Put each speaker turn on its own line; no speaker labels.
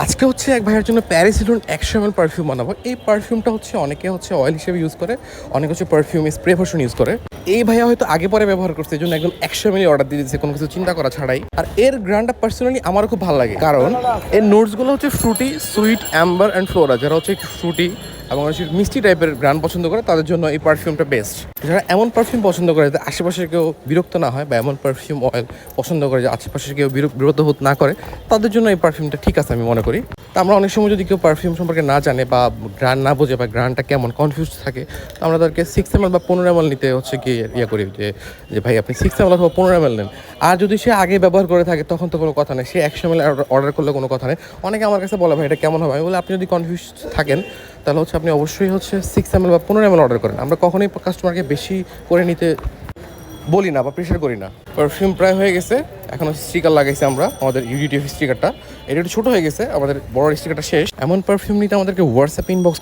আজকে হচ্ছে এক ভাইয়ের জন্য প্যারিস হিলটন 100 ml পারফিউম বানাবো। এই পারফিউমটা হচ্ছে অনেকে হচ্ছে অয়েল হিসেবে ইউজ করে, অনেকে হচ্ছে পারফিউম স্প্রে ভার্সন ইউজ করে। এই ভাইয়া হয়তো আগে পরে ব্যবহার করছে, এই জন্য একদম 100 ml অর্ডার দিয়ে দিচ্ছে কোনো কিছু চিন্তা করা ছাড়াই। আর এর গ্রান্ডটা পার্সোনালি আমারও খুব ভালো লাগে, কারণ এর নোটসগুলো হচ্ছে Frooti, sweet, Amber and Flora. যারা হচ্ছে একটু ফ্রুটি এবং হচ্ছে মিষ্টি টাইপের গ্রান্ড পছন্দ করে তাদের জন্য এই পারফিউমটা বেস্ট। যারা এমন পারফিউম পছন্দ করে যে আশেপাশে কেউ বিরক্ত না হয়, বা এমন পারফিউম অয়েল পছন্দ করে যে আশেপাশে কেউ বিরক্ত বোধ না করে, তাদের জন্য এই পারফিউমটা ঠিক আছে আমি মনে করি। তা আমরা অনেক সময় যদি কেউ পারফিউম সম্পর্কে না জানে বা গ্রান না বোঝে বা গ্রানটা কেমন কনফিউজ থাকে, তো আমরা তাদেরকে 6 ml বা 15 ml নিতে হচ্ছে কি ইয়ে করি যে ভাই আপনি 6 ml অথবা 15 ml নেন। আর যদি সে আগে ব্যবহার করে থাকে তখন তো কোনো কথা নেই, সে 100 ml অর্ডার করলে কোনো কথা নেই। অনেকে আমার কাছে বলে ভাই এটা কেমন হবে, আমি বলে আপনি যদি কনফিউজ থাকেন তাহলে হচ্ছে আপনি অবশ্যই হচ্ছে 6 ml বা 15 ml অর্ডার করেন। আমরা কখনোই কাস্টমারকে বেশি করে নিতে বলি না বা প্রেশার করি না। পারফিউম প্রায় হয়ে গেছে, এখন স্টিকার লাগাইছি আমরা, আমাদের ইউডিটিএফ স্টিকারটা। এটা একটু ছোটো হয়ে গেছে, আমাদের বড় স্টিকারটা শেষ। এমন পারফিউম নিতে আমাদেরকে হোয়াটসঅ্যাপ ইনবক্স